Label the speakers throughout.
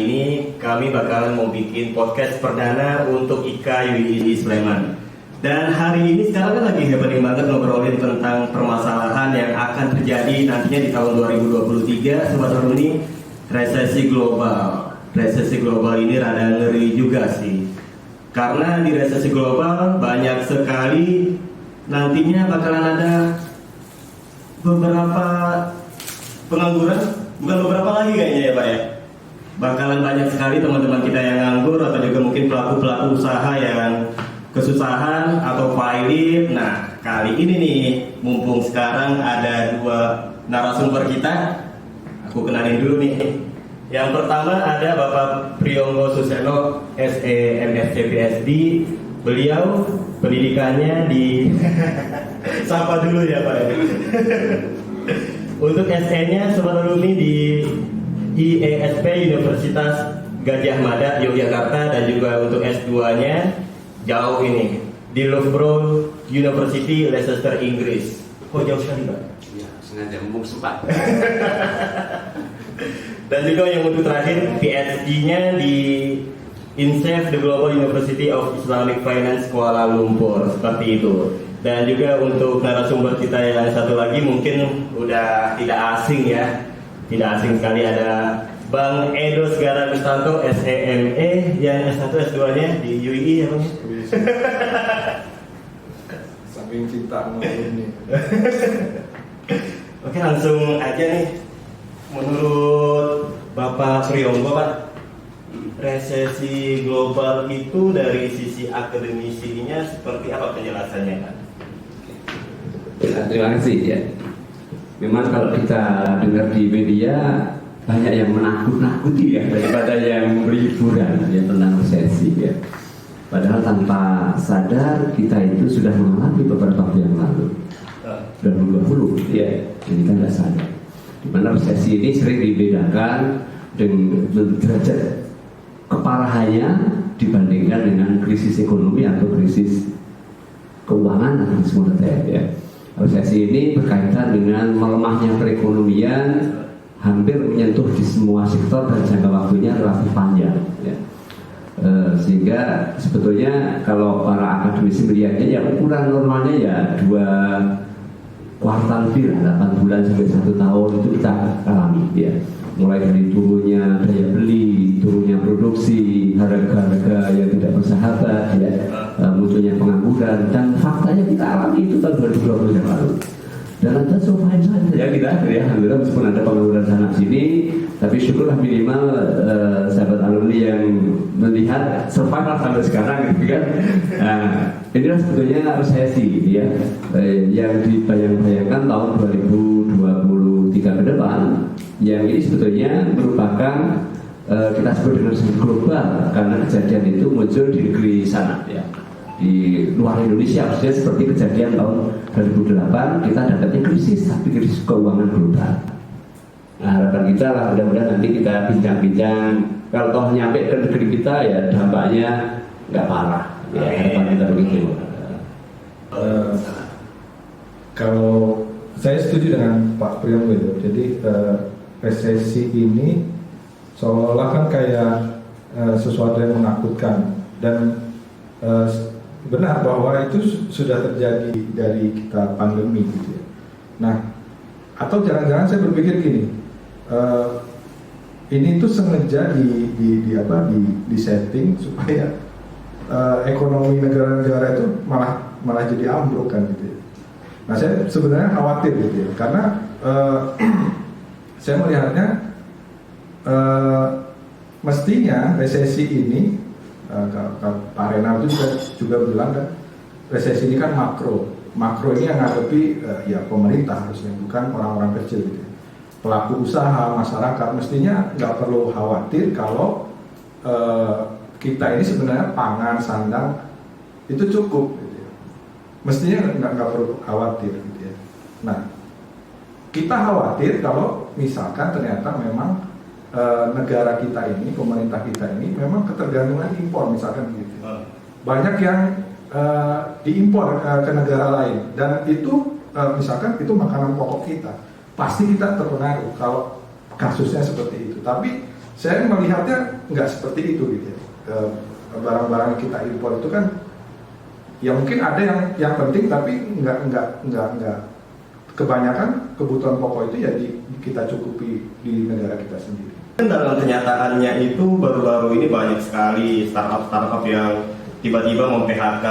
Speaker 1: ini kami bakalan mau bikin podcast perdana untuk IKA UII Sleman. Dan hari ini sekarang kan lagi happening banget ngobrolin tentang permasalahan yang akan terjadi nantinya di tahun 2023. Sobat Alumni, resesi global. Resesi global ini rada ngeri juga sih. Karena di resesi global banyak sekali nantinya bakalan ada beberapa pengangguran, bukan beberapa lagi kayaknya ya Pak ya. Bakalan banyak sekali teman-teman kita yang nganggur atau juga mungkin pelaku-pelaku usaha yang kesusahan atau pilot. Nah, kali ini nih mumpung sekarang ada dua narasumber kita, aku kenalin dulu nih. Yang pertama ada Bapak Priyonggo Suseno, SE MSc PhD. Beliau pendidikannya di sapa dulu ya Pak. Untuk SE-nya Sobat Alumni di IESP Universitas Gadjah Mada Yogyakarta, dan juga untuk S2-nya jauh ini di Loughborough University Leicester Inggris. Kok jauh sekali Pak?
Speaker 2: Ya, sengaja mumpung sempat.
Speaker 1: Dan juga yang untuk terakhir PhD-nya di INSEF The Global University of Islamic Finance Kuala Lumpur, seperti itu. Dan juga untuk narasumber kita yang satu lagi mungkin udah tidak asing ya, tidak asing sekali, ada Bang Edo Segara Gustanto, SEME, yang S1 S2-nya di UII ya Bang?
Speaker 3: Saking cinta sama ini.
Speaker 1: Oke, langsung aja nih. Menurut Bapak Priyonggo Pak, resesi global itu dari sisi akademisinya seperti apa penjelasannya Pak?
Speaker 2: Ya, terima kasih ya. Memang kalau kita dengar di media banyak yang menakut-nakuti ya daripada yang memberi hiburan ya tentang resesi ya. Padahal tanpa sadar kita itu sudah mengalami beberapa waktu yang lalu. 2020 ya, jadi kan nggak sadar. Di mana resesi ini sering dibedakan dengan derajat keparahannya dibandingkan dengan krisis ekonomi atau krisis keuangan atau krisis moneter ya. Resesi ini berkaitan dengan melemahnya perekonomian, hampir menyentuh di semua sektor dan jangka waktunya relatif panjang ya. Sehingga sebetulnya kalau para akademisi melihatnya ya ukuran normalnya ya 2 kuartal lebih lah, 8 bulan sampai 1 tahun itu kita alami ya. Mulai dari turunnya daya beli, turunnya produksi, harga-harga yang tidak bersahabat ya, munculnya pengangguran, dan faktanya kita alami itu tahun 2020 yang lalu. Dan ada so fine saja ya kita ya, alhamdulillah meskipun ada pengangguran sana sini, tapi syukurlah minimal sahabat alumni yang melihat survival sampai sekarang gitu kan. Nah, inilah sebetulnya resesi ya, yang dibayang-bayangkan tahun 2023 ke depan, yang ini sebetulnya merupakan kita sebut dengan resesi global karena kejadian itu muncul di negeri sana ya, di luar Indonesia, maksudnya seperti kejadian tahun 2008 kita dapatnya krisis, tapi krisis keuangan global. Nah, harapan kita lah mudah-mudahan nanti kita bincang-bincang, kalau toh nyampe ke negeri kita ya dampaknya nggak parah ya, harapan kita begitu.
Speaker 3: Kalau saya setuju dengan Pak Priyonggo itu, jadi resesi ini seolah-olah kan kayak sesuatu yang menakutkan, dan benar bahwa itu sudah terjadi dari kita pandemi gitu ya. Nah, atau jangan-jangan saya berpikir gini, ini tuh sengaja di setting supaya ekonomi negara-negara itu malah jadi ambruk kan gitu ya. Nah, saya sebenarnya khawatir gitu ya, karena saya melihatnya mestinya resesi ini, Pak Renal juga bilang kan, resesi ini kan makro ini yang ngadepi ya pemerintah harusnya, bukan orang-orang kecil gitu. Pelaku usaha, masyarakat mestinya nggak perlu khawatir kalau kita ini sebenarnya pangan, sandang itu cukup gitu ya. Mestinya nggak perlu khawatir gitu ya. Nah, kita khawatir kalau misalkan ternyata memang negara kita ini, pemerintah kita ini memang ketergantungan impor misalkan gitu. Banyak yang diimpor ke negara lain, dan itu misalkan itu makanan pokok kita, pasti kita terpengaruh kalau kasusnya seperti itu. Tapi saya melihatnya nggak seperti itu gitu ya. Barang-barang yang kita impor itu kan ya mungkin ada yang penting tapi nggak kebanyakan kebutuhan pokok itu ya kita cukupi di negara kita sendiri.
Speaker 1: Dalam kenyataannya itu baru-baru ini banyak sekali startup yang tiba-tiba mem-PHK,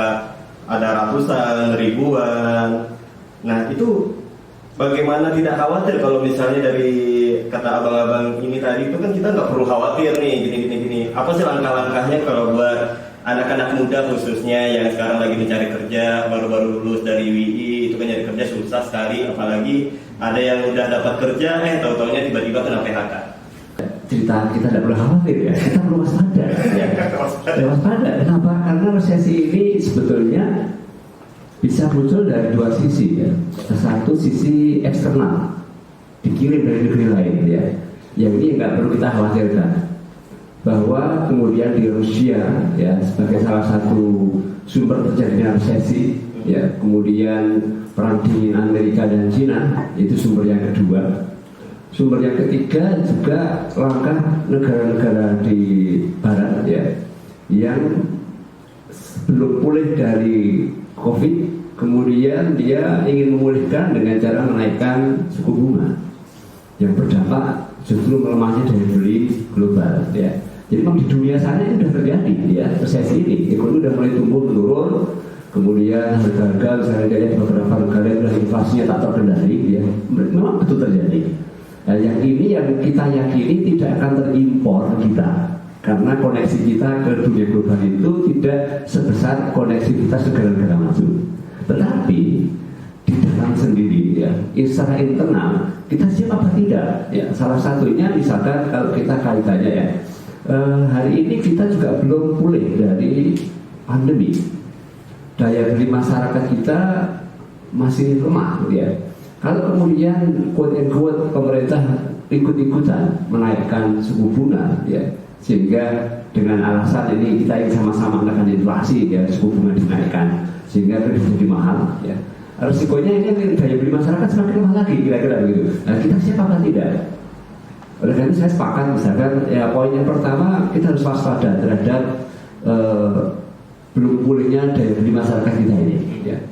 Speaker 1: ada ratusan, ribuan. Nah itu bagaimana tidak khawatir kalau misalnya dari kata abang-abang ini tadi itu kan kita nggak perlu khawatir nih gini. Apa sih langkah-langkahnya kalau buat anak-anak muda khususnya yang sekarang lagi mencari kerja, baru-baru lulus dari WI, itu kan nyari kerja susah sekali, apalagi ada yang udah dapat kerja, tahu-taunya tiba-tiba kena PHK.
Speaker 2: Cerita kita tidak perlu khawatir ya, kita perlu waspada. Ya. Waspada. Kenapa? Karena resesi ini sebetulnya bisa muncul dari dua sisi ya. Satu sisi eksternal, dikirim dari negeri lain ya. Yang ini nggak perlu kita khawatirkan. Bahwa kemudian di Rusia ya sebagai salah satu sumber terjadinya resesi ya, kemudian perang dingin Amerika dan Cina itu sumber yang kedua. Sumber yang ketiga juga langkah negara-negara di barat ya yang belum pulih dari COVID, kemudian dia ingin memulihkan dengan cara menaikkan suku bunga yang berdampak justru melemahnya daya beli global ya. Jadi memang di dunia sana itu sudah terjadi ya resesi ini, ekonomi sudah mulai tumbuh menurun, kemudian harga misalnya di beberapa negara sudah inflasinya tak terkendali ya, memang betul terjadi. Nah, yang ini yang kita yakini tidak akan terimpor kita karena koneksi kita ke dunia global itu tidak sebesar konektivitas negara-negara maju. Tetapi di dalam sendiri ya, secara internal kita siap apa tidak? Ya, salah satunya misalkan kalau kita kaitannya ya, hari ini kita juga belum pulih dari pandemi. Daya beli masyarakat kita masih lemah ya. Kalau kemudian quote pemerintah ikut-ikutan menaikkan suku bunga ya, sehingga dengan alasan ini kita ingin sama-sama menekan inflasi ya, suku bunga dinaikkan sehingga kredit jadi mahal ya. Resikonya ini daya beli masyarakat semakin lemah lagi kira-kira begitu. Nah kita siap apa tidak? Oleh karena itu saya sepakat misalkan ya poin yang pertama kita harus waspada terhadap belum pulihnya daya beli masyarakat kita ini ya.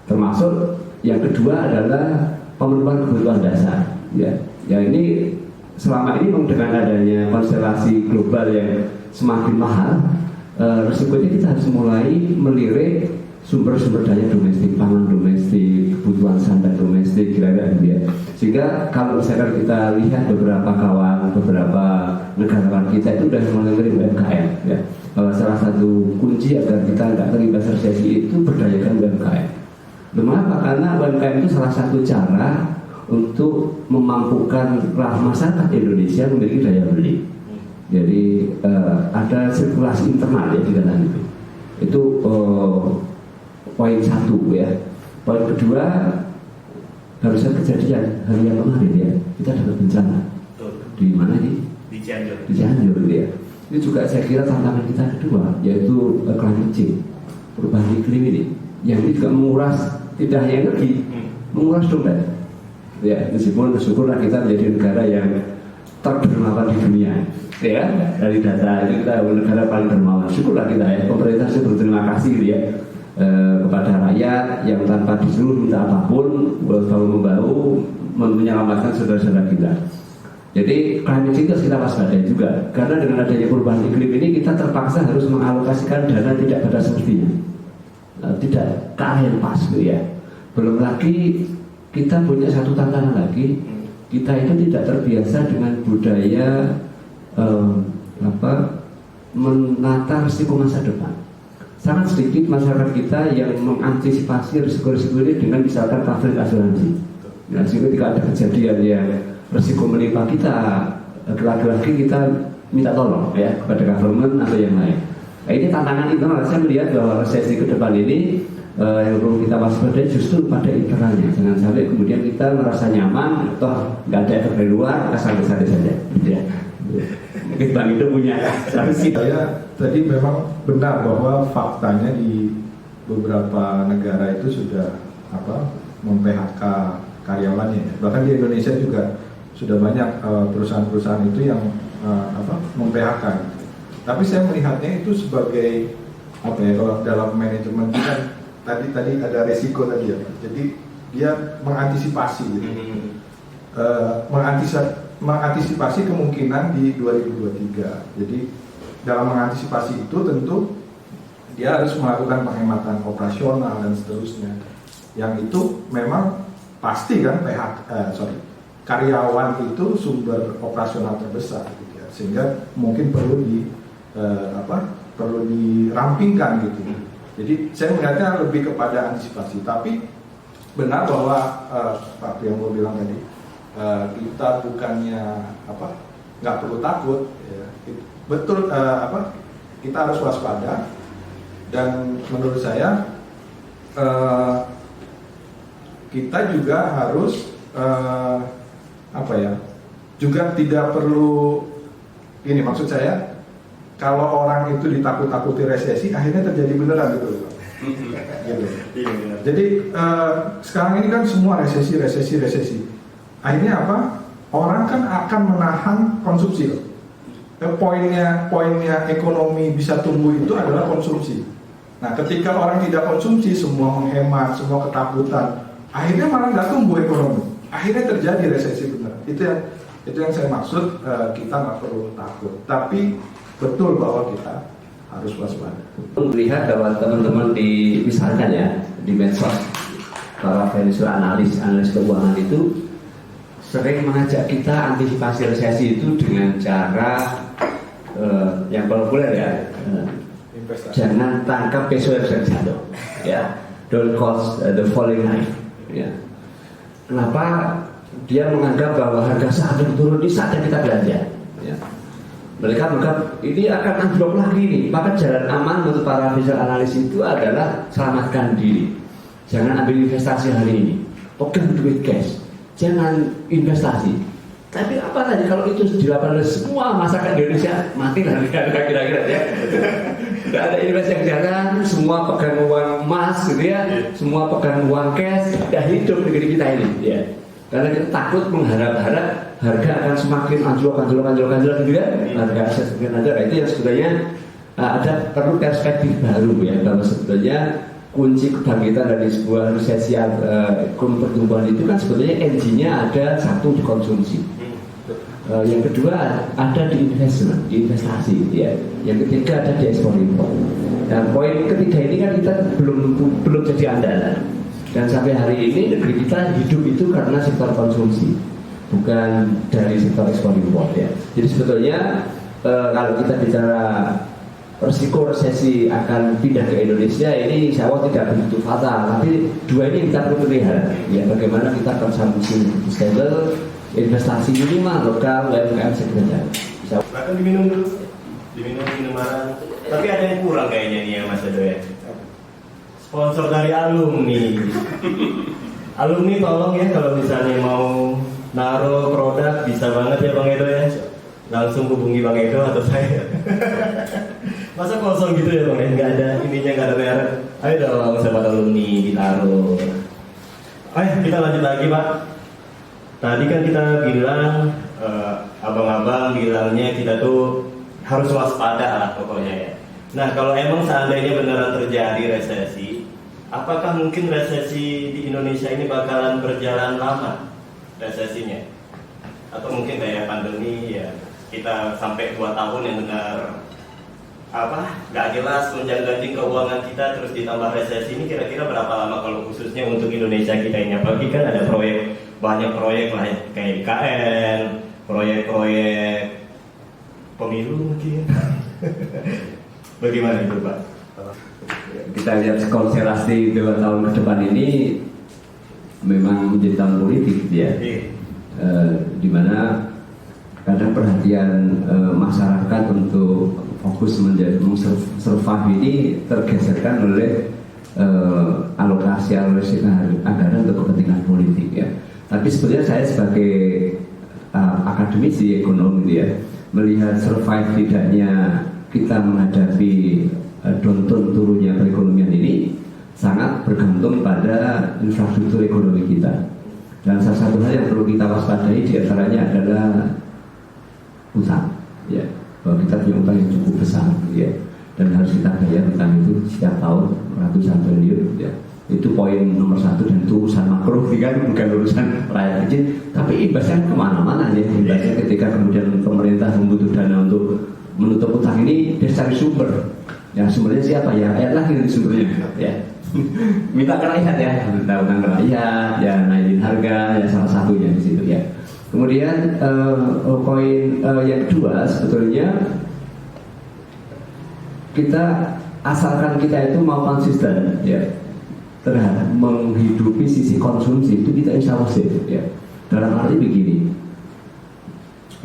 Speaker 2: Termasuk yang kedua adalah pemenuhan kebutuhan dasar ya. Ya ini selama ini dengan adanya konstelasi global yang semakin mahal, resikonya kita harus mulai melirik sumber-sumber daya domestik, pangan domestik, kebutuhan sandang domestik kira-kira gitu ya. Sehingga kalau misalkan kita lihat beberapa negarawan kita itu sudah mulai UMKM ya. Salah satu kunci agar kita tidak terlibat resesi itu berdayakan UMKM. Mengapa? Karena UMKM itu salah satu cara untuk memampukan masyarakat Indonesia memiliki daya beli. Jadi ada sirkulasi internal ya di dalam itu. Itu poin satu ya. Poin kedua, harusnya kejadian hari yang kemarin ya, kita dapat bencana. Di mana ini?
Speaker 1: Di Cianjur.
Speaker 2: Di Cianjur ya. Ini juga saya kira tantangan kita kedua, yaitu climate change, perubahan iklim ini. Yang ini juga menguras tidak hanya energi, menguras dompet. Ya, meskipun syukurlah kita menjadi negara yang terdermawan di dunia. Ya, dari data itu kita negara paling dermawan. Syukurlah kita ya, pemerintah saya berterima kasih ya kepada rakyat yang tanpa disuruh minta apapun, bahu-membahu menyelamatkan saudara-saudara kita. Jadi climate change kita waspadai juga, karena dengan adanya perubahan iklim ini kita terpaksa harus mengalokasikan dana tidak pada semestinya. Tidak ke arah yang pas gitu ya. Belum lagi kita punya satu tantangan lagi, kita itu tidak terbiasa dengan budaya menata risiko masa depan. Sangat sedikit masyarakat kita yang mengantisipasi risiko-risiko ini dengan misalkan coverage asuransi. Nah, sehingga ketika ada kejadian yang risiko menimpa kita, lagi-lagi kita minta tolong ya kepada government atau yang lain. Nah, ini tantangan internal. Saya melihat bahwa resesi ke depan ini yang perlu kita waspadai justru pada internalnya. Jangan sampai kemudian kita merasa nyaman atau nggak ada efek dari luar, santai-santai saja. Ya. Mungkin Bang itu punya solusi.
Speaker 3: Saya tadi memang benar bahwa faktanya di beberapa negara itu sudah mem-PHK karyawannya. Bahkan di Indonesia juga sudah banyak perusahaan-perusahaan itu yang mem-PHK. Tapi saya melihatnya itu sebagai apa ya, kalau dalam manajemen itu kan tadi ada resiko tadi ya, jadi dia mengantisipasi gitu. Mengantisipasi kemungkinan di 2023. Jadi dalam mengantisipasi itu tentu dia harus melakukan penghematan operasional dan seterusnya. Yang itu memang pasti kan karyawan itu sumber operasional terbesar gitu ya. Sehingga mungkin perlu dirampingkan gitu. Jadi saya melihatnya lebih kepada antisipasi. Tapi benar bahwa Pak Priambo bilang tadi kita bukannya nggak perlu takut. Ya. Betul kita harus waspada. Dan menurut saya kita juga harus juga tidak perlu ini, maksud saya kalau orang itu ditakut-takuti resesi akhirnya terjadi beneran gitu loh. Gitu. Jadi sekarang ini kan semua resesi. Akhirnya apa? Orang kan akan menahan konsumsi loh. Poinnya ekonomi bisa tumbuh itu adalah konsumsi. Nah, ketika orang tidak konsumsi, semua menghemat, semua ketakutan, akhirnya malah nggak tumbuh ekonomi. Akhirnya terjadi resesi benar. Itu yang saya maksud, kita nggak perlu takut. Tapi betul bahwa kita harus waspada.
Speaker 2: Melihat bahwa teman-teman misalkan ya di medsos, para financial analis keuangan itu sering mengajak kita antisipasi resesi itu dengan cara yang populer ya. Jangan tangkap peso yang sedang jatuh, ya. Don't catch the falling knife. Ya. Kenapa dia menganggap bahwa harga saham turun di saat kita belanja? Ya. Mereka menganggap ini akan anjlok lagi nih. Maka jalan aman untuk para financial analis itu adalah selamatkan diri. Jangan ambil investasi hari ini. Pegang duit cash. Jangan investasi. Tapi apa tadi kalau itu dilakukan oleh semua masyarakat Indonesia mati lah kira-kira ya. Tidak ada investasi yang jalan, semua pegang uang emas gitu ya, semua pegang uang cash, tidak hidup negeri kita ini ya. Karena kita takut mengharap-harap harga akan semakin anjlok gitu ya. Harga aset semakin anjlok. Itu yang sebenarnya ada perlu perspektif baru ya, bahwa sebetulnya kunci kebangkitan dari sebuah resesi ekonomi pertumbuhan itu kan sebetulnya engine-nya ada satu di konsumsi. Yang kedua ada di investasi ya. Yang ketiga ada di ekspor impor. Dan poin ketiga ini kan kita belum jadi andalan. Dan sampai hari ini negeri kita hidup itu karena sektor konsumsi, bukan dari sektor ekspor impor ya. Jadi sebetulnya kalau kita bicara resiko resesi akan pindah ke Indonesia ini insya Allah tidak begitu fatal. Tapi dua ini kita perlu pelihara ya, bagaimana kita konsumsi stable, investasi minimal lokal, UMKM segera.
Speaker 1: Bahkan diminum dulu, minuman. Tapi ada yang kurang kayaknya nih ya Mas Edo ya. Sponsor dari alumni. Alumni tolong ya kalau misalnya mau naruh produk bisa banget ya Bang Edo ya. Langsung hubungi Bang Edo atau saya. Masa kosong gitu ya Bang ya? Nggak ada ininya, nggak ada merek. Ayo dong sahabat alumni ditaruh. Ayo kita lanjut lagi Pak. Tadi kan kita bilang abang-abang bilangnya kita tuh harus waspada lah pokoknya ya. Nah kalau emang seandainya beneran terjadi resesi, apakah mungkin resesi di Indonesia ini bakalan berjalan lama resesinya? Atau mungkin kayak pandemi ya kita sampai 2 tahun yang benar nggak jelas menjangganjing keuangan kita, terus ditambah resesi ini kira-kira berapa lama kalau khususnya untuk Indonesia kita ini? Apalagi kan ada banyak proyek lah kayak IKN, proyek pemilu mungkin. Bagaimana itu Pak?
Speaker 2: Kita lihat konstelasi 2 tahun ke depan ini memang menjadi tahun politik ya. Di mana kadang perhatian masyarakat untuk fokus menjadi survive ini tergeserkan oleh alokasi anggaran untuk kepentingan politik ya. Tapi sebetulnya saya sebagai akademisi ekonomi ya, melihat survive tidaknya kita menghadapi turunnya perekonomian ini sangat bergantung pada infrastruktur ekonomi kita. Dan salah satu hal yang perlu kita waspadai diantaranya adalah utang. ya, bahwa kita punya utang yang cukup besar, ya, dan harus kita bayar utang itu setiap tahun ratusan triliun, ya. Itu poin nomor 1 dan itu urusan makro, kan, bukan urusan rakyat kecil, tapi imbasnya kemana-mana ya. Imbasnya ketika kemudian pemerintah membutuhkan dana untuk menutup utang ini, dia cari sumber. Yang sumbernya siapa ya? Rakyat lagi dari sumbernya, ya. Minta ke rakyat ya, minta utang ke rakyat, ya naikin harga, ya salah satunya di situ ya. Kemudian poin yang kedua sebetulnya kita asalkan kita itu mau konsisten ya terhadap menghidupi sisi konsumsi itu kita insya Allah safe ya. Dalam arti begini,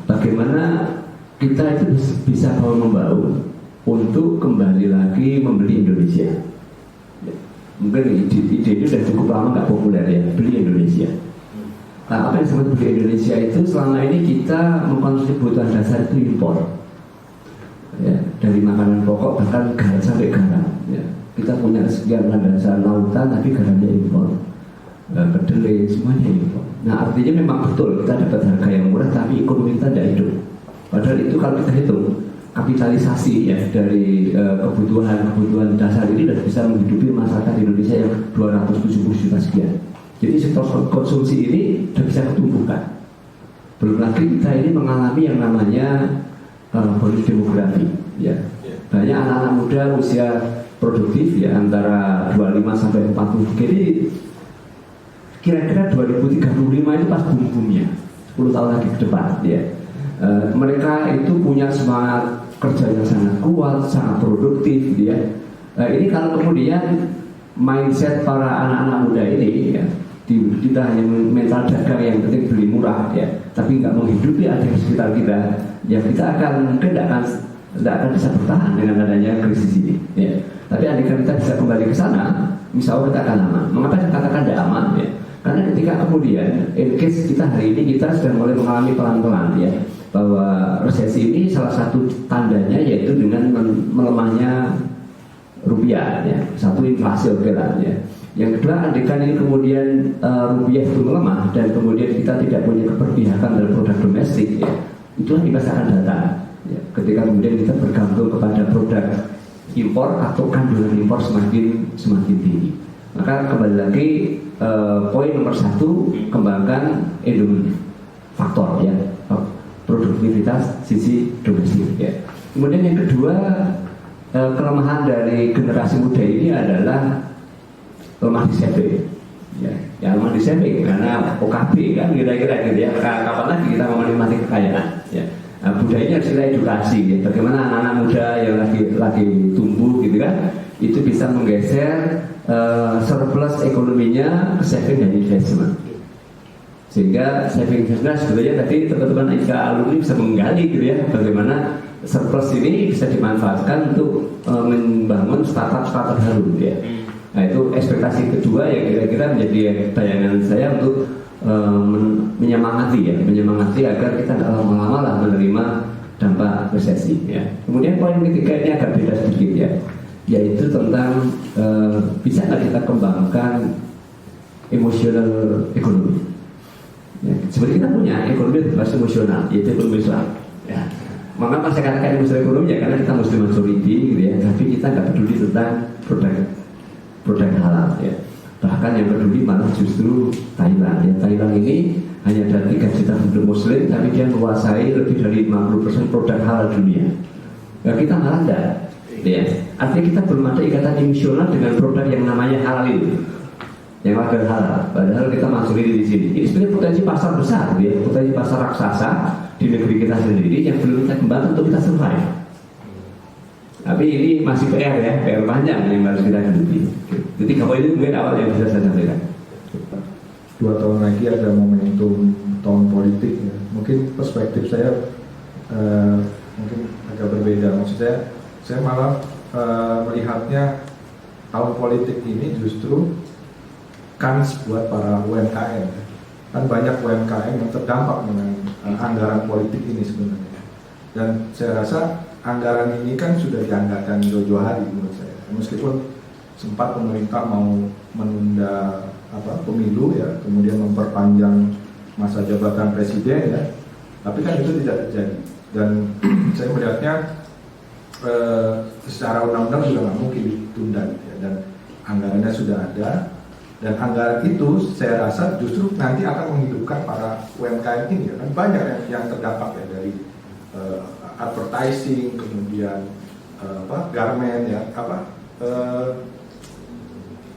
Speaker 2: bagaimana kita itu bisa membaur untuk kembali lagi membeli Indonesia. Ya. Mungkin ide ini sudah cukup lama nggak populer ya, beli Indonesia. Nah, apa yang disebut beli Indonesia itu selama ini kita mengkonsumsi kebutuhan dasar itu impor. Ya, dari makanan pokok bahkan garam sampai garam. Ya. Kita punya sekian landasan lautan tapi garamnya impor, kedelai semuanya impor. Nah artinya memang betul kita dapat harga yang murah tapi ekonomi kita tidak hidup. Padahal itu kalau kita hitung kapitalisasi ya dari kebutuhan dasar ini sudah bisa menghidupi masyarakat Indonesia yang 270 juta sekian. Jadi sektor konsumsi ini sudah bisa ketumpukan. Belum lagi kita ini mengalami yang namanya bonus demografi. Ya. Banyak anak-anak muda usia produktif ya antara 25 sampai 40. Jadi kira-kira 2035 itu pas boom-boomnya 10 tahun lagi ke depan ya. Mereka itu punya semangat kerja yang sangat kuat, sangat produktif ya. Ini kalau kemudian mindset para anak-anak muda ini ya, kita hanya mental dagang yang penting beli murah ya, tapi nggak menghidupi ada di sekitar kita, ya kita akan tidak akan bisa bertahan dengan adanya krisis ini ya. Tapi andai kita bisa kembali ke sana, misalnya kita akan aman. Mengapa saya katakan tidak aman ya? Karena ketika kemudian in case kita hari ini kita sudah mulai mengalami pelan-pelan ya, bahwa resesi ini salah satu tandanya yaitu dengan melemahnya rupiah ya. Satu inflasi oke lah ya. Yang kedua, andaikan ini kemudian rupiah itu melemah dan kemudian kita tidak punya keberpihakan dalam produk domestik ya, itulah imbas akan datang ya. Ketika kemudian kita bergantung kepada produk impor atau kandungan impor semakin tinggi, maka kembali lagi poin nomor 1, kembangkan endowment faktor ya, produktivitas sisi domestik ya. Kemudian yang kedua, kelemahan dari generasi muda ini adalah lemah di saving ya, lemah di saving karena OKB kan kira-kira gitu ya. Kapan lagi kita mau menikmati kekayaan ya. Nah, budayanya harus kita edukasi ya. Bagaimana anak-anak muda yang lagi tumbuh gitu kan, itu bisa menggeser surplus ekonominya ke saving dan investment. Sehingga saving investment sebetulnya tadi teman-teman IKA alumni bisa menggali gitu ya, bagaimana surplus ini bisa dimanfaatkan untuk membangun startup baru ya. Nah itu ekspektasi kedua yang kira-kira menjadi bayangan saya untuk menyemangati agar kita tidak lama-lama lah menerima dampak resesi ya. Kemudian poin ketiga ini agak beda sedikit ya, yaitu tentang bisa nggak kita kembangkan emosional ekonomi ya. Sebenarnya kita punya ekonomi berbasis emosional, yaitu ekonomi Islam ya. Maka saya katakan emosional ekonomi ya karena kita muslim majority gitu ya, tapi kita nggak peduli tentang produk halal ya. Bahkan yang peduli malah justru Thailand ya. Thailand ini hanya ada 3 juta penduduk muslim, tapi dia menguasai lebih dari 50% produk halal dunia. Nah, kita malah enggak ya. Artinya kita belum ada ikatan emosional dengan produk yang namanya halal itu, yang ada halal. Padahal kita masuk di sini. Ini sebenarnya potensi pasar besar ya, potensi pasar raksasa di negeri kita sendiri yang belum kita kembangkan untuk kita survive. Tapi ini masih PR ya, PR panjang yang harus kita hadapi. Jadi kalau itu mungkin awal yang bisa saya sampaikan.
Speaker 3: 2 tahun lagi ada momentum tahun politik ya. Mungkin perspektif saya mungkin agak berbeda. Maksud saya malah melihatnya tahun politik ini justru kans buat para UMKM. Kan banyak UMKM yang terdampak dengan anggaran politik ini sebenarnya. Dan saya rasa anggaran ini kan sudah dianggarkan jauh-jauh hari menurut saya. Meskipun sempat pemerintah mau menunda pemilu ya, kemudian memperpanjang masa jabatan presiden ya, tapi kan itu tidak terjadi. Dan saya melihatnya secara undang-undang juga nggak mungkin ditunda gitu ya. Dan anggarannya sudah ada, dan anggaran itu saya rasa justru nanti akan menghidupkan para UMKM ini ya. Kan banyak yang terdampak ya dari advertising, kemudian garment ya,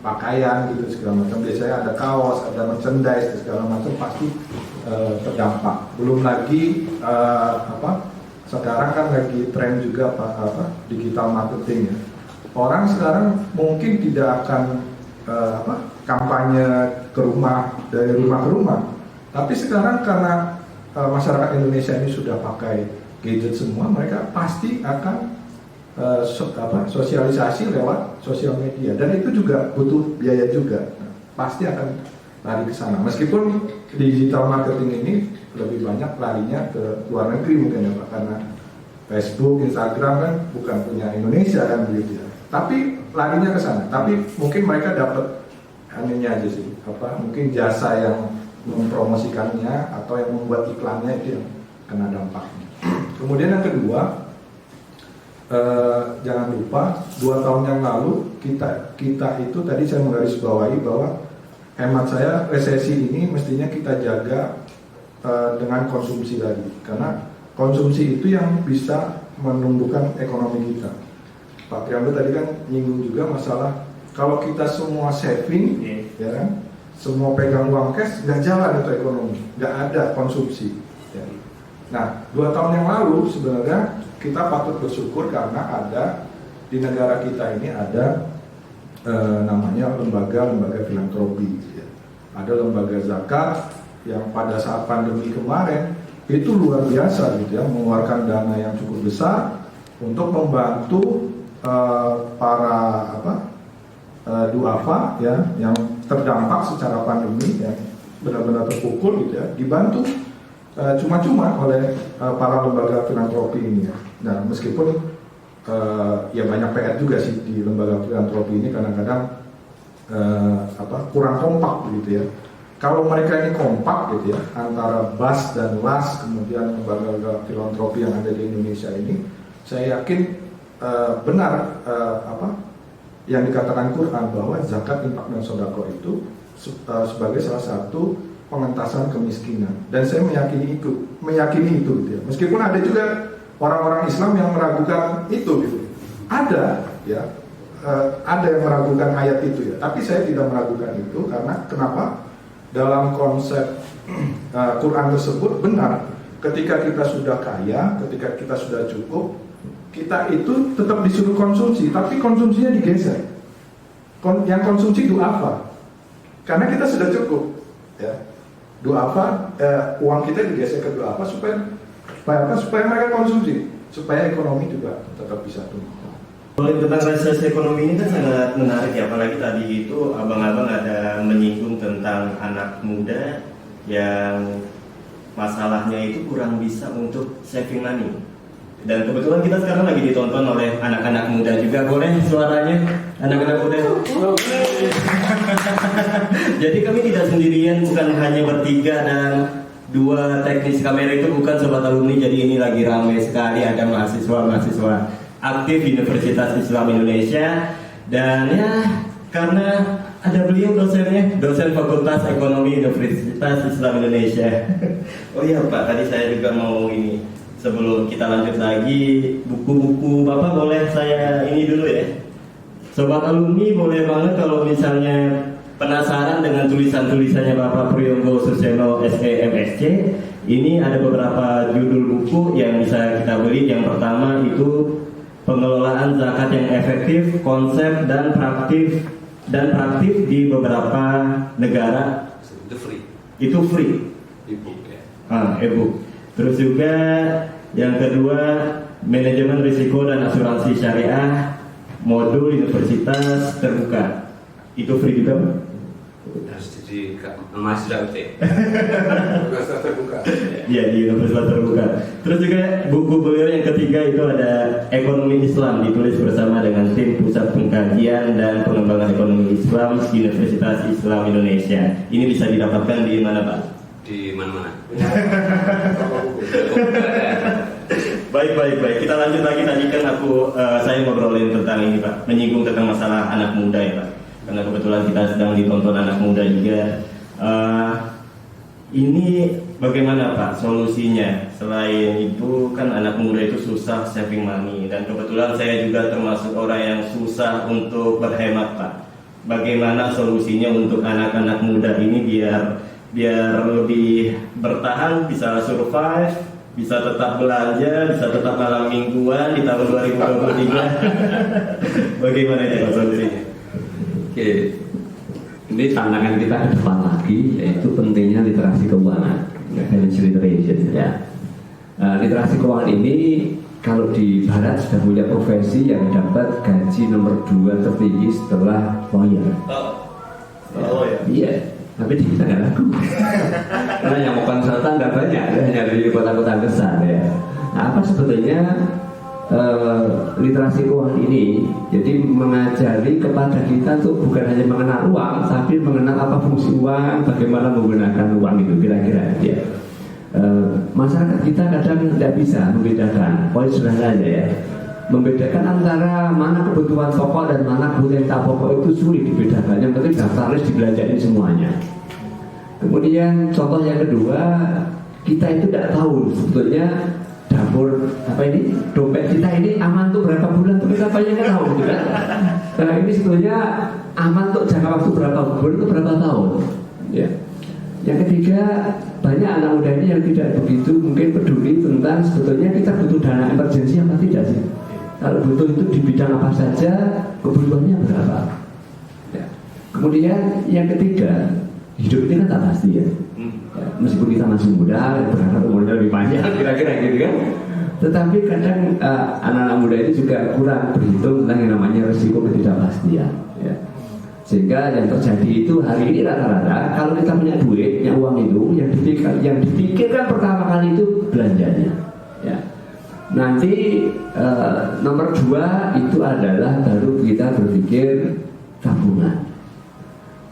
Speaker 3: pakaian gitu segala macam. Biasanya ada kaos, ada merchandise segala macam, pasti terdampak. Belum lagi sekarang kan lagi tren juga digital marketing ya. Orang sekarang mungkin tidak akan kampanye ke rumah, dari rumah ke rumah, tapi sekarang karena masyarakat Indonesia ini sudah pakai gadget semua, mereka pasti akan sosialisasi lewat sosial media, dan itu juga butuh biaya juga. Nah, pasti akan lari ke sana. Meskipun digital marketing ini lebih banyak larinya ke luar negeri mungkin ya Pak, karena Facebook, Instagram kan bukan punya Indonesia kan begitu ya. Tapi larinya ke sana. Tapi mungkin mereka dapat anunya aja sih, mungkin jasa yang mempromosikannya atau yang membuat iklannya itu yang kena dampaknya. Kemudian yang kedua, jangan lupa 2 tahun yang lalu kita itu tadi saya menggarisbawahi bahwa hemat saya resesi ini mestinya kita jaga dengan konsumsi tadi, karena konsumsi itu yang bisa menumbuhkan ekonomi kita. Pak Priambo tadi kan nyinggung juga masalah kalau kita semua saving, ya kan, semua pegang uang cash, nggak jalan itu ekonomi, nggak ada konsumsi. Ya. Nah, 2 tahun yang lalu sebenarnya kita patut bersyukur karena ada di negara kita ini ada namanya lembaga filantropi. Ya. Ada lembaga zakat yang pada saat pandemi kemarin itu luar biasa gitu ya, mengeluarkan dana yang cukup besar untuk membantu para duafa ya yang terdampak secara pandemi, yang benar-benar terpukul gitu ya, dibantu cuma-cuma oleh para lembaga filantropi ini ya. Nah, meskipun ya banyak PR juga sih di lembaga filantropi ini, kadang-kadang kurang kompak gitu ya. Kalau mereka ini kompak gitu ya, antara BAS dan LAS, kemudian lembaga filantropi yang ada di Indonesia ini, saya yakin benar yang dikatakan Quran bahwa zakat, infak, dan sedekah itu sebagai salah satu pengentasan kemiskinan. Dan saya meyakini itu gitu ya. Meskipun ada juga orang-orang Islam yang meragukan itu gitu. Ada ya, ada yang meragukan ayat itu ya. Tapi saya tidak meragukan itu karena kenapa? Dalam konsep Quran tersebut benar, ketika kita sudah kaya, ketika kita sudah cukup, kita itu tetap disuruh konsumsi, tapi konsumsinya digeser. Yang konsumsi duafa, karena kita sudah cukup, ya. Duafa, uang kita digeser ke duafa supaya mereka konsumsi, supaya ekonomi juga tetap bisa tumbuh.
Speaker 1: Tentang resesi ekonomi ini kan sangat menarik ya, apalagi tadi itu abang-abang ada menyinggung tentang anak muda yang masalahnya itu kurang bisa untuk saving money. Dan kebetulan kita sekarang lagi ditonton oleh anak-anak muda juga, boleh suaranya anak-anak muda? Jadi kami tidak sendirian, bukan hanya bertiga dan 2 teknis kamera itu bukan sobat alumni, jadi ini lagi ramai sekali, ada mahasiswa aktif Universitas Islam Indonesia, dan ya karena ada beliau dosen Fakultas Ekonomi Universitas Islam Indonesia. Oh iya Pak, tadi saya juga mau ini, sebelum kita lanjut lagi, buku-buku Bapak boleh saya ini dulu ya. Sobat alumni boleh banget kalau misalnya penasaran dengan tulisan-tulisannya Bapak Priambo Suseno SE MSc. Ini ada beberapa judul buku yang bisa kita beli. Yang pertama itu Pengelolaan Zakat yang Efektif, Konsep dan Praktif di beberapa negara. Itu free. E-book ya. E-book. Terus juga yang kedua, Manajemen Risiko dan Asuransi Syariah, modul Universitas Terbuka. Itu free juga, Pak?
Speaker 2: Harus jadi mahasiswa UT.
Speaker 3: Universitas Terbuka.
Speaker 1: Iya, di Universitas Terbuka. Terus juga buku beliau yang ketiga itu ada Ekonomi Islam, ditulis bersama dengan tim Pusat Pengkajian dan Pengembangan Ekonomi Islam Universitas Islam Indonesia. Ini bisa didapatkan di mana, Pak?
Speaker 2: Di mana-mana.
Speaker 1: Baik. Kita lanjut lagi. Tadi kan saya ngobrolin tentang ini Pak, menyinggung tentang masalah anak muda ya Pak. Karena kebetulan kita sedang ditonton anak muda juga. Ini bagaimana Pak solusinya? Selain itu kan anak muda itu susah saving money, dan kebetulan saya juga termasuk orang yang susah untuk berhemat Pak. Bagaimana solusinya untuk anak-anak muda ini biar lebih bertahan, bisa survive, bisa tetap belanja, bisa tetap malam mingguan di tahun 2023. Bagaimana ya solusinya?
Speaker 2: Oke, ini tantangan kita ke depan lagi, yaitu pentingnya literasi keuangan, financial literacy ya. Literasi keuangan ini kalau di Barat sudah punya profesi yang dapat gaji nomor 2 tertinggi setelah lawyer.
Speaker 1: Ya.
Speaker 2: Iya. Tapi di kita nggak laku. Karena yang mau konsultan nggak banyak, hanya dari kota-kota besar ya. Nah, apa sebetulnya literasi keuangan ini? Jadi mengajari kepada kita tuh bukan hanya mengenal uang, tapi mengenal apa fungsi uang, bagaimana menggunakan uang itu kira-kira ya. Masyarakat kita kadang tidak bisa membedakan, poin sederhana aja ya. Membedakan antara mana kebutuhan pokok dan mana kebutuhan tak pokok itu sulit dibedakan. Yang penting daftar list dibelanjain semuanya. Kemudian contoh yang kedua, kita itu tidak tahu sebetulnya dapur dompet kita ini aman tuh berapa bulan, tapi kita banyak nggak tahu gitu kan. Nah ini sebetulnya aman untuk jangka waktu berapa bulan itu berapa tahun. Ya. Yang ketiga, banyak anak muda ini yang tidak begitu mungkin peduli tentang sebetulnya kita butuh dana emergensi apa tidak sih. Kalau butuh itu di bidang apa saja, kebutuhannya berapa. Ya. Kemudian yang ketiga, hidup ini kan tak pasti ya. Ya, meskipun kita masih muda, berharap umurnya lebih panjang, kira-kira gitu kan. Tetapi kadang anak-anak muda itu juga kurang berhitung tentang yang namanya risiko ketidakpastian. Ya. Sehingga yang terjadi itu hari ini rata-rata kalau kita punya duit, punya uang itu, yang dipikirkan pertama kali itu belanjanya. Ya. Nanti nomor 2 itu adalah baru kita berpikir tabungan.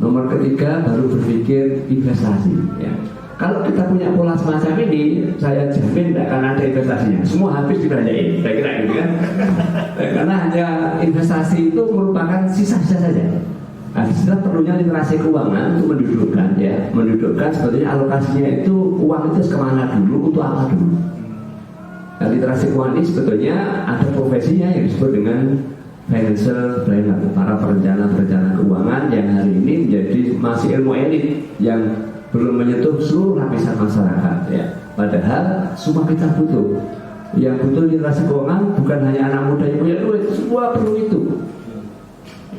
Speaker 2: Nomor ketiga baru berpikir investasi. Ya. Kalau kita punya pola semacam ini, saya jamin tidak akan ada investasinya. Semua habis dibelanjain, saya kira gitu kan. Karena hanya investasi itu merupakan sisa-sisa saja. Nah, disitulah perlunya literasi keuangan untuk mendudukkan sebetulnya alokasinya itu uang itu kemana dulu, untuk apa dulu. Nah, literasi keuangan ini sebetulnya ada profesinya yang disebut dengan financial planner, para perencana keuangan yang hari ini menjadi masih ilmu elit yang belum menyentuh seluruh lapisan masyarakat ya. Padahal semua kita butuh. Yang butuh literasi keuangan bukan hanya anak muda yang punya duit, semua perlu itu.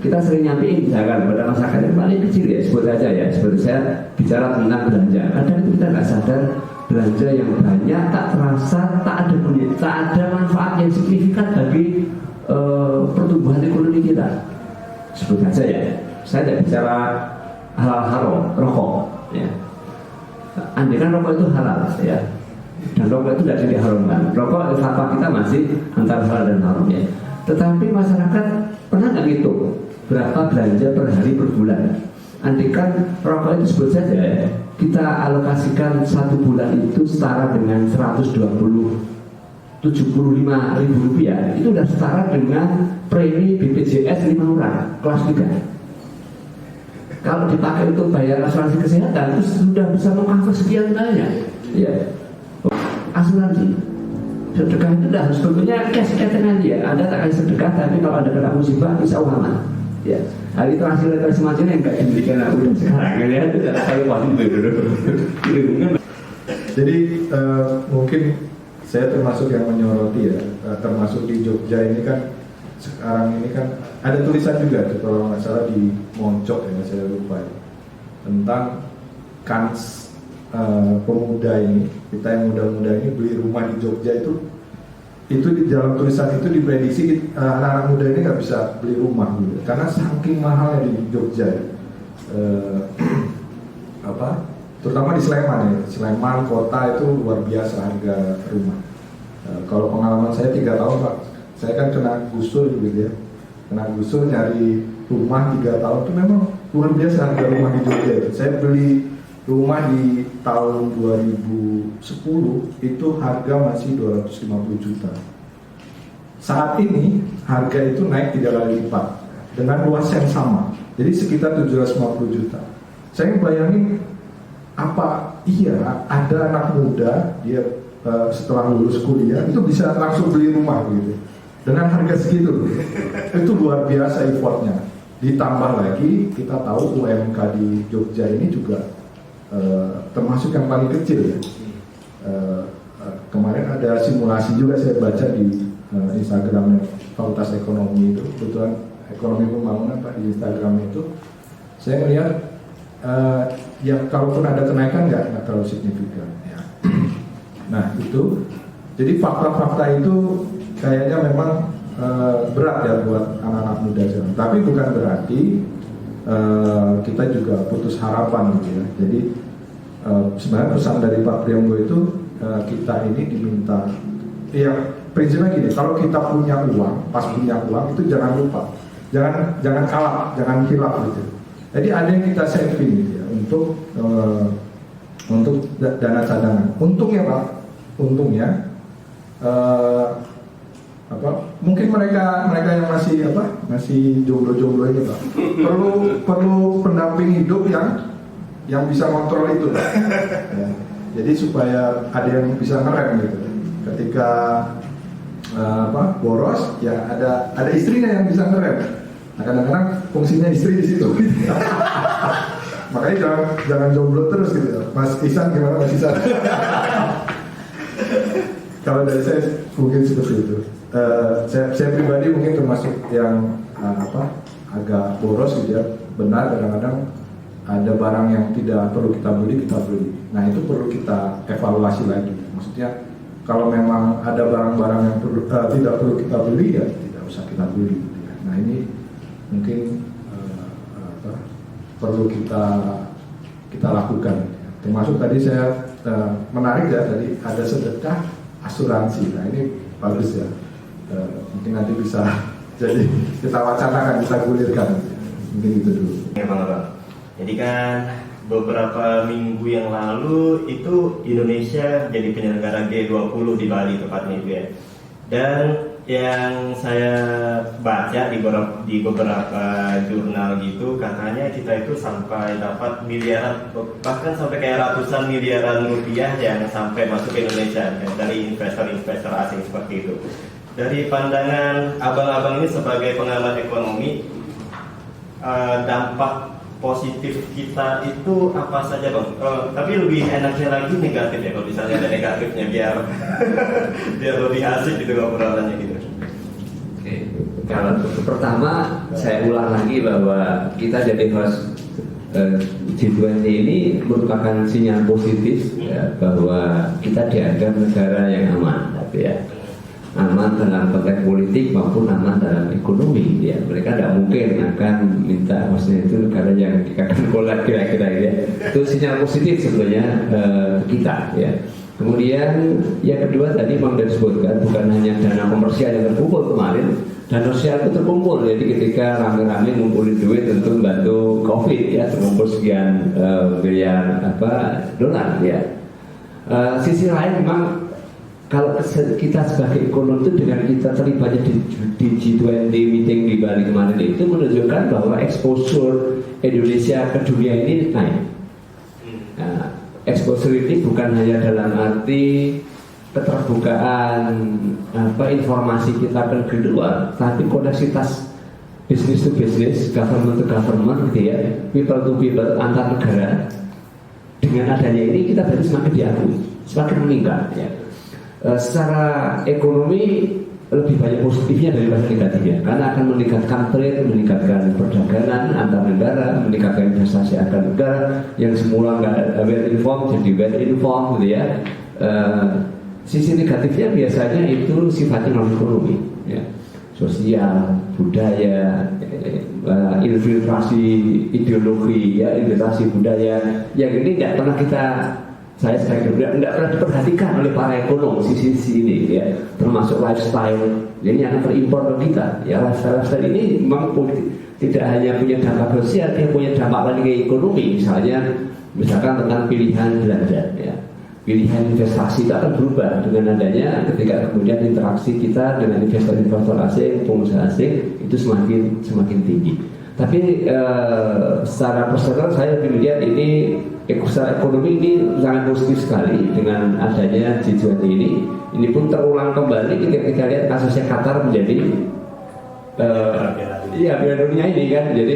Speaker 2: Kita sering nyampein misalkan pada masyarakat yang paling kecil ya, sebut aja ya, seperti saya bicara tentang belanja. Kadang itu kita nggak sadar belanja yang banyak tak terasa, tak ada manfaat yang signifikan bagi pertumbuhan ekonomi kita. Sebut aja ya, saya tidak bicara halal haram, rokok ya. Andai kan rokok itu halal ya, dan rokok itu tidak diharamkan. Rokok fatwa kita masih antara halal dan haram ya. Tetapi masyarakat pernah nggak gitu berapa belanja per hari per bulan? Andai kan rokok itu sebut saja ya, kita alokasikan 1 bulan itu setara dengan 175.000 rupiah, itu sudah setara dengan premi BPJS 5 orang kelas 3. Kalau dipakai untuk bayar asuransi kesehatan itu sudah bisa mengcover sekian banyak ya. Asuransi sedekah itu dah sebetulnya cash aja ya. Anda tak kasih sedekah, tapi kalau ada kena musibah bisa aman ya. Hari terakhir semacamnya yang gak diberikan udah sekarang ya, tidak saya waktu dulu. Jadi
Speaker 3: Mungkin saya termasuk yang menyoroti ya, termasuk di Jogja ini kan sekarang ini kan ada tulisan juga tuh, kalau nggak salah di Moncok ya, saya lupa ya, tentang kans pemuda ini, kita yang muda-muda ini beli rumah di Jogja itu di dalam tulisan itu diprediksi anak-anak muda ini nggak bisa beli rumah gitu, karena saking mahalnya di Jogja ya. Terutama di Sleman ya, Sleman kota itu luar biasa harga rumah. Kalau pengalaman saya 3 tahun Pak, saya kan kena gusur gitu ya, nyari rumah 3 tahun itu memang luar biasa harga rumah di Jogja itu. Saya beli rumah di tahun 2010 itu harga masih 250 juta. Saat ini harga itu naik 3 kali lipat dengan luas yang sama, jadi sekitar 750 juta. Saya bayangin, apa iya ada anak muda dia setelah lulus kuliah itu bisa langsung beli rumah gitu dengan harga segitu? Itu luar biasa effortnya. Ditambah lagi kita tahu UMK di Jogja ini juga termasuk yang paling kecil ya. Kemarin ada simulasi juga saya baca di Instagramnya Fakultas Ekonomi itu, kebetulan Ekonomi Pembangunan Pak, di Instagram itu saya melihat ya kalaupun ada kenaikan nggak terlalu signifikan ya. Nah itu, jadi fakta-fakta itu kayaknya memang berat ya buat anak-anak muda sekarang. Tapi bukan berarti kita juga putus harapan gitu ya. Jadi sebenarnya pesan dari Pak Priyogo itu kita ini diminta, ya prinsipnya gini, kalau kita punya uang, pas punya uang itu jangan lupa, jangan kalah, jangan hilaf gitu. Jadi ada yang kita saving gitu ya untuk dana cadangan. Untungnya Pak, untungnya mungkin mereka yang masih jomblo ini Pak perlu pendamping hidup yang bisa kontrol itu Pak. Ya, jadi supaya ada yang bisa ngerem gitu ketika boros ya ada istrinya yang bisa ngerem. Nah, kadang-kadang fungsinya istri di situ. Makanya jangan jomblo terus gitu. Mas Isan gimana Mas Isan? Kalau dari saya mungkin seperti itu. Saya pribadi mungkin termasuk yang agak boros gitu ya. Benar, kadang-kadang ada barang yang tidak perlu kita beli. Nah itu perlu kita evaluasi lagi. Maksudnya kalau memang ada barang-barang yang tidak perlu kita beli ya tidak usah kita beli. Nah ini mungkin perlu kita lakukan. Termasuk tadi saya menarik ya, tadi ada sedekah asuransi. Nah ini bagus ya. Mungkin nanti bisa jadi kita wacanakan, kita gulirkan. Mungkin itu dulu.
Speaker 1: Ya Bang. Jadi kan beberapa minggu yang lalu itu Indonesia jadi penyelenggara G20 di Bali tepatnya itu ya. Dan yang saya baca di beberapa jurnal gitu, katanya kita itu sampai dapat miliaran, bahkan sampai kayak ratusan miliaran rupiah yang sampai masuk ke Indonesia dari investor-investor asing seperti itu. Dari pandangan abang-abang ini sebagai pengamat ekonomi, dampak positif kita itu apa saja Bang? Tapi lebih enaknya lagi negatif ya, kalau misalnya ada negatifnya biar lebih asik gitu ngobrolannya gitu.
Speaker 2: Oke. Kalau pertama saya ulang lagi bahwa kita jadi host G20 ini merupakan sinyal positif ya, bahwa kita dianggap negara yang aman, tapi ya aman dalam konteks politik maupun aman dalam ekonomi ya. Mereka tidak mungkin akan minta maksudnya itu negara yang dikatakan kolak kira-kira ya. Itu sinyal positif sebetulnya kita ya. Kemudian yang kedua tadi Bang Dan sebutkan, bukan hanya dana komersial yang terkumpul kemarin, dana sosial itu terkumpul. Jadi ketika rame-rame ngumpulin duit untuk membantu COVID ya, terkumpul sekian miliar dolar ya. Sisi lain memang kalau kita sebagai ekonom itu dengan kita terlibatnya di G20 meeting di Bali kemarin itu menunjukkan bahwa exposure Indonesia ke dunia ini naik. Nah, exposure ini bukan hanya dalam arti keterbukaan informasi kita ke kedua, tapi koneksitas business to business, government to government gitu ya, people to people antar negara. Dengan adanya ini kita berarti semakin diakui, semakin meningkat ya. Secara ekonomi lebih banyak positifnya daripada negatifnya, karena akan meningkatkan trade, meningkatkan perdagangan antar negara, meningkatkan investasi antar negara yang semula nggak well informed jadi well informed gitu ya. Sisi negatifnya biasanya itu sifatnya non ekonomi ya, sosial, budaya, infiltrasi ideologi ya, infiltrasi budaya yang ini nggak pernah saya tidak pernah diperhatikan oleh para ekonom sisi ini ya, termasuk lifestyle ini yang terimpor ke kita ya. Lifestyle ini memang tidak hanya punya dampak sosial, dia punya dampak lagi ke ekonomi. Misalnya Misalkan tentang pilihan belanja, ya. Pilihan investasi itu akan berubah dengan adanya ketika kemudian interaksi kita dengan investor-investor asing, pengusaha asing itu semakin tinggi. Tapi secara personal saya melihat ini secara ekonomi ini sangat positif sekali dengan adanya G20 ini. Ini pun terulang kembali ketika kita lihat kasusnya Qatar menjadi Piala Dunia ini kan. Jadi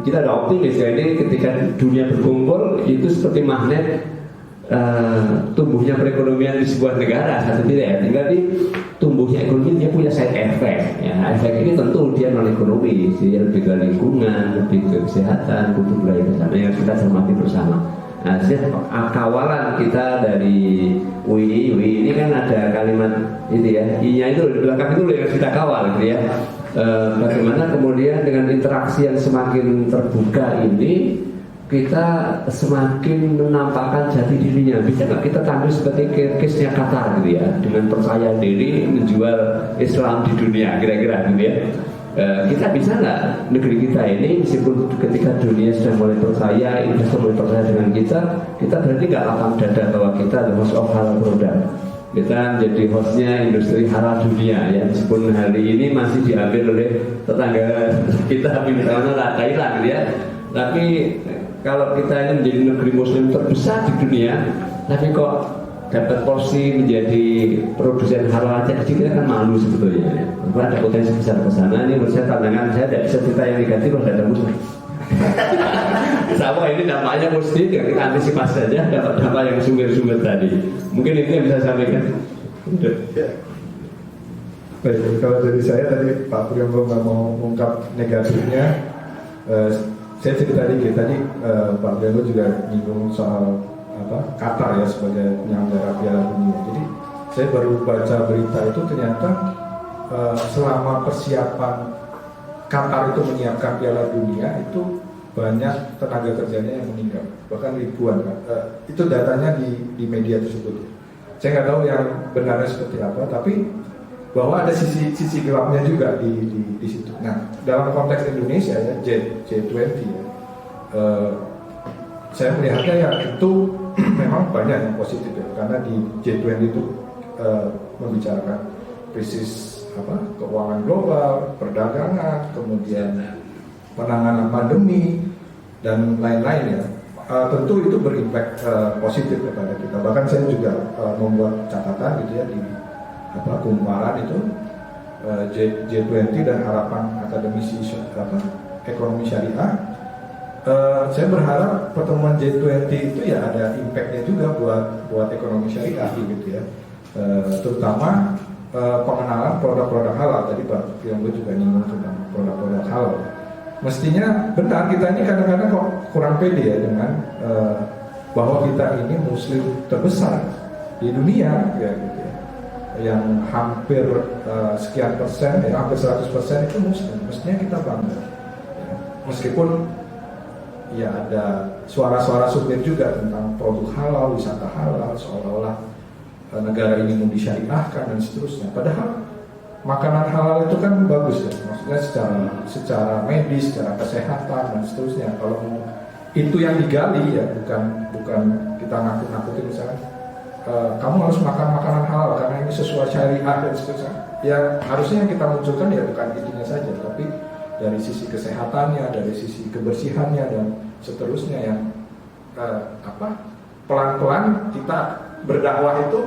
Speaker 2: kita ada optimis ya, ini ketika dunia berkumpul itu seperti magnet tumbuhnya perekonomian di sebuah negara satu tidak ya, tinggal di tumbuhnya ekonomi dia punya side effect ya. Efek ini tentu dia non ekonomi, dia lebih ke lingkungan, lebih ke kesehatan, kultur budaya bersama yang kita cermati bersama. Nah, kawalan kita dari UI ini kan ada kalimat itu ya, I-nya itu di belakang itu yang kita kawal gitu ya. Bagaimana kemudian dengan interaksi yang semakin terbuka ini kita semakin menampakkan jati dirinya. Bisa nggak kita tampil seperti case-nya Qatar gitu ya, dengan percaya diri menjual Islam di dunia kira-kira gitu ya. Kita bisa nggak negeri kita ini meskipun ketika dunia sudah mulai percaya, investor mulai percaya dengan kita berarti nggak lapang dada bahwa kita adalah host of halal product. Kita menjadi hostnya industri halal dunia ya, meskipun hari ini masih diambil oleh tetangga kita misalnya Thailand gitu ya. Tapi kalau kita ini menjadi negeri muslim terbesar di dunia, tapi kok dapat porsi menjadi produsen halal aja kecil, kita kan malu sebetulnya. Karena ada potensi besar ke sana. Ini menurut saya tantangan, saya tidak bisa cerita yang negatif kalau ada muslim. Sama ini dampaknya mesti kita antisipasi saja dampak yang sumber-sumber tadi. Mungkin itu yang bisa saya sampaikan.
Speaker 3: Baik, kalau dari saya tadi Pak Priyogo nggak mau mengungkap negatifnya. Saya cerita dikit tadi, Pak Priyogo juga nyinggung soal Qatar ya sebagai penyelenggara Piala Dunia. Jadi saya baru baca berita itu ternyata selama persiapan Qatar itu menyiapkan Piala Dunia itu banyak tenaga kerjanya yang meninggal, bahkan ribuan kan. Itu datanya di media tersebut. Saya nggak tahu yang benarnya seperti apa, tapi bahwa ada sisi gelapnya juga di situ. Nah, dalam konteks Indonesia ya G20 ya, saya melihatnya ya itu memang banyak yang positif ya, karena di G20 itu membicarakan krisis keuangan global, perdagangan, kemudian penanganan pandemi dan lain-lain ya. Tentu itu berimpact positif kepada kita. Bahkan saya juga membuat catatan gitu ya di kumparan itu G20 dan harapan akademisi ekonomi syariah. Saya berharap pertemuan G20 itu ya ada impactnya juga buat ekonomi syariah gitu ya, terutama pengenalan produk-produk halal. Tadi Pak Priyogo juga nyinggung tentang produk-produk halal. Mestinya benar, kita ini kadang-kadang kok kurang pede ya dengan bahwa kita ini muslim terbesar di dunia ya gitu ya, yang hampir sekian persen ya, hampir 100% itu muslim. Mestinya kita bangga ya. Meskipun ya ada suara-suara supir juga tentang produk halal, wisata halal, seolah-olah negara ini mau disyariahkan dan seterusnya. Padahal makanan halal itu kan bagus ya, maksudnya secara medis, secara kesehatan dan seterusnya. Kalau itu yang digali ya, bukan kita nakut-nakutin misalnya kamu harus makan makanan halal karena ini sesuai syariah dan seterusnya. Ya harusnya yang kita munculkan ya bukan itunya saja, tapi dari sisi kesehatannya, dari sisi kebersihannya dan seterusnya yang pelan-pelan kita berdakwah itu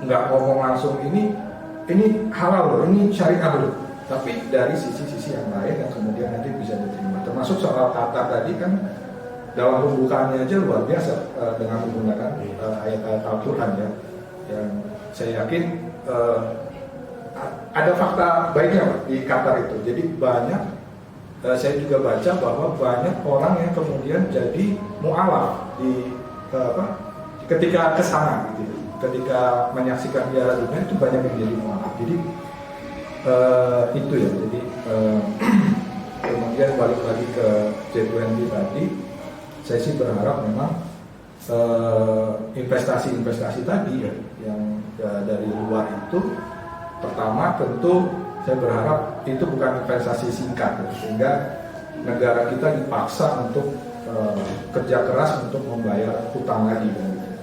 Speaker 3: nggak ngomong langsung ini halal loh, ini syariah loh, tapi dari sisi-sisi yang lain yang kemudian nanti bisa diterima. Termasuk soal Qatar tadi kan dalam pembukaannya aja luar biasa dengan menggunakan ayat-ayat Al-Quran ya, yang saya yakin ada fakta baiknya Pak, di Qatar itu. Jadi banyak, saya juga baca bahwa banyak orang yang kemudian jadi mu'alaf ketika kesana gitu. Ketika menyaksikan Piala Dunia itu banyak yang jadi mu'alaf. Jadi itu ya. Jadi kemudian balik lagi ke G20 tadi, saya sih berharap memang investasi-investasi tadi ya, yang dari luar itu, pertama tentu saya berharap itu bukan investasi singkat ya, sehingga negara kita dipaksa untuk kerja keras untuk membayar hutang lagi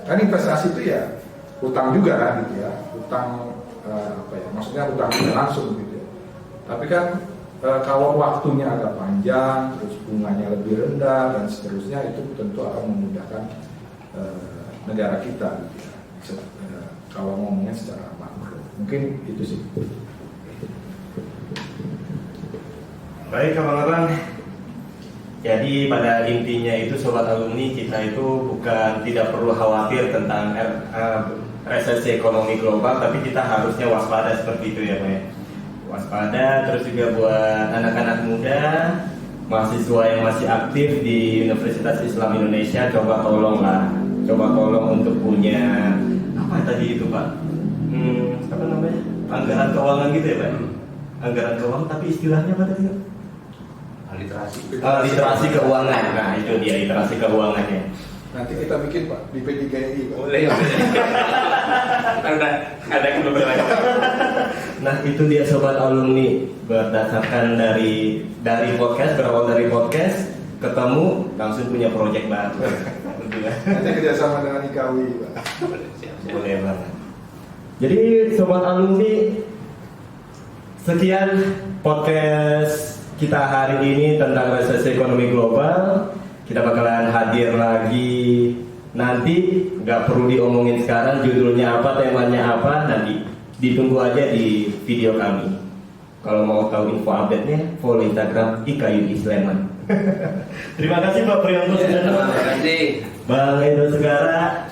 Speaker 3: kan investasi itu ya hutang juga kan gitu ya, hutang apa ya, maksudnya hutang tidak langsung gitu ya. Tapi kan kalau waktunya agak panjang, terus bunganya lebih rendah dan seterusnya, itu tentu akan memudahkan negara kita gitu ya. Kalau ngomongnya secara makro, mungkin itu sih.
Speaker 1: Baik abang-abang, jadi pada intinya itu sobat alumni kita itu bukan tidak perlu khawatir tentang resesi ekonomi global, tapi kita harusnya waspada seperti itu ya Pak ya. Waspada, terus juga buat anak-anak muda, mahasiswa yang masih aktif di Universitas Islam Indonesia, coba tolong untuk punya apa tadi itu Pak? Apa namanya? Anggaran keuangan gitu ya Pak? Anggaran keuangan, tapi istilahnya apa tadi? Literasi keuangan. Nah itu dia literasi keuangannya.
Speaker 3: Nanti kita bikin Pak di P3I Pak.
Speaker 1: Boleh. Ada yang belum berlagak. Nah itu dia sobat alumni, berdasarkan dari podcast, berawal dari podcast, ketemu langsung punya proyek baru.
Speaker 3: Nanti kerjasama dengan IKAWI Pak.
Speaker 1: Boleh banget. Jadi sobat alumni, sekian podcast kita hari ini tentang resesi ekonomi global. Kita bakalan hadir lagi nanti, nggak perlu diomongin sekarang judulnya apa, temanya apa, nanti ditunggu aja di video kami. Kalau mau tahu info update-nya, follow Instagram IKAYUI Sleman. Terima kasih Pak Priyanto.
Speaker 2: Terima kasih.
Speaker 1: Bang Edo Segara.